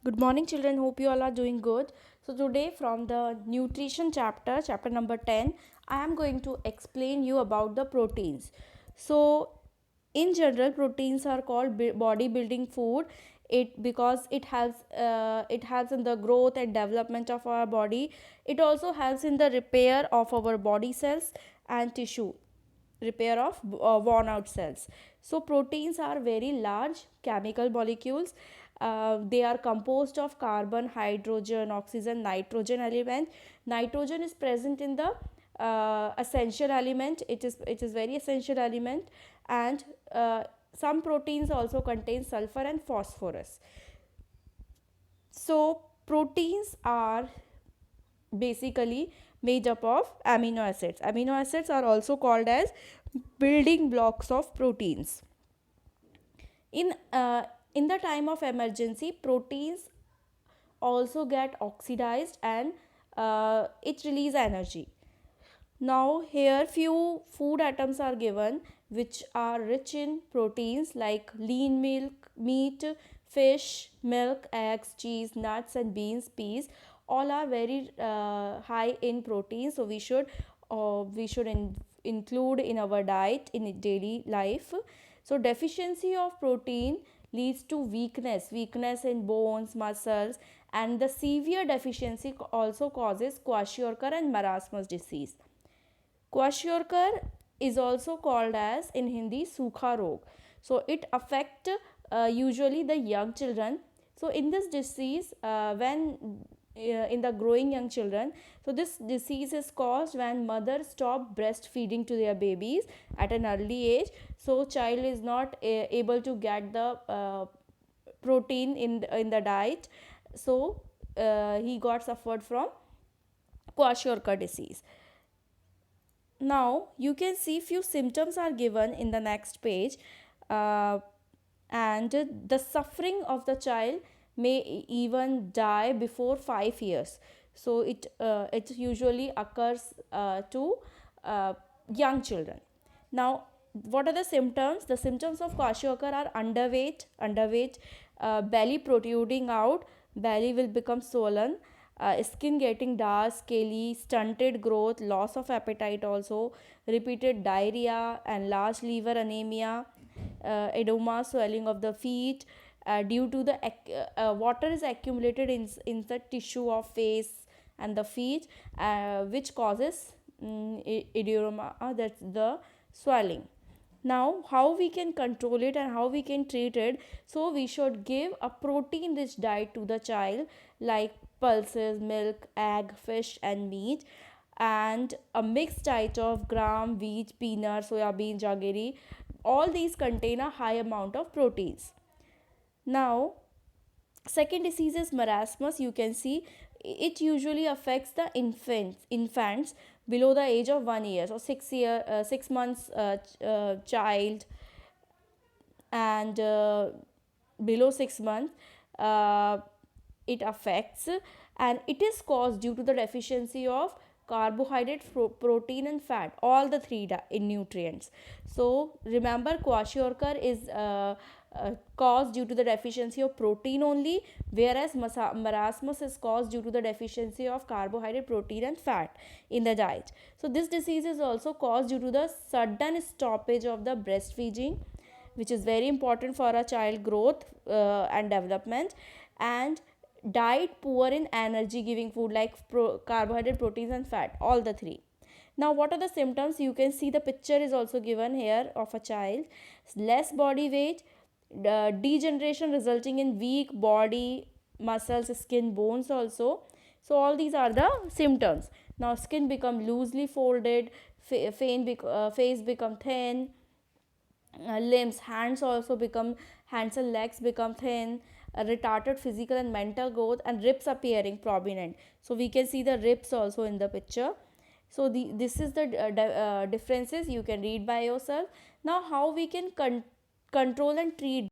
Good morning, children. Hope you all are doing good. So, today, from the nutrition chapter, chapter number 10, I am going to explain you about the proteins. So, in general, proteins are called bodybuilding food. It helps in the growth and development of our body. It also helps in the repair of our body cells and tissue, repair of worn out cells. So proteins are very large chemical molecules. They are composed of carbon, hydrogen, oxygen, nitrogen element. Nitrogen is present in the essential element. It is very essential element. And some proteins also contain sulfur and phosphorus. So proteins are basically made up of amino acids. Amino acids are also called as building blocks of proteins. In uh, in the time of emergency, proteins also get oxidized and it release energy. Now here few food items are given which are rich in proteins like lean milk, meat, fish, milk, eggs, cheese, nuts and beans, peas. All are very high in protein, so we should include in our diet in daily life. So deficiency of protein leads to weakness in bones, muscles, and the severe deficiency also causes kwashiorkor and marasmus disease. Kwashiorkor is also called as in Hindi Sukha Rog. So it affect usually the young children. So in this disease, when in the growing young children, so this disease is caused when mothers stop breastfeeding to their babies at an early age. So child is not able to get the protein in the diet. So he got suffered from kwashiorkor disease. Now you can see few symptoms are given in the next page. uh, and the suffering of the child may even die before 5 years. So it usually occurs to uh, young children. Now what are the symptoms? The symptoms of kwashiorkor are underweight, belly protruding out, belly will become swollen, skin getting dark, scaly, stunted growth, loss of appetite also, repeated diarrhea and large liver anemia, edema, swelling of the feet due to the water is accumulated in the tissue of face and the feet, which causes edema, that's the swelling. Now how we can control it and how we can treat it? So we should give a protein rich diet to the child like pulses, milk, egg, fish and meat, and a mixed diet of gram, wheat, peanut, soya bean, jaggery. All these contain a high amount of proteins. Now second disease is marasmus. You can see it usually affects the infants below the age of 1 year, so 6 months child, and below 6 months uh, it affects, and it is caused due to the deficiency of carbohydrate, protein and fat, all the three in nutrients. So remember kwashiorkor is caused due to the deficiency of protein only, whereas marasmus is caused due to the deficiency of carbohydrate, protein and fat in the diet. So this disease is also caused due to the sudden stoppage of the breastfeeding, which is very important for a child growth and development, and diet poor in energy giving food like carbohydrate, proteins and fat, all the three. Now what are the symptoms? You can see the picture is also given here of a child. Less body weight, degeneration resulting in weak body, muscles, skin, bones also. So all these are the symptoms. Now skin become loosely folded, face become thin, limbs, hands and legs become thin, retarded physical and mental growth, and ribs appearing prominent. So we can see the ribs also in the picture. So this is the differences you can read by yourself. Now how we can control and treat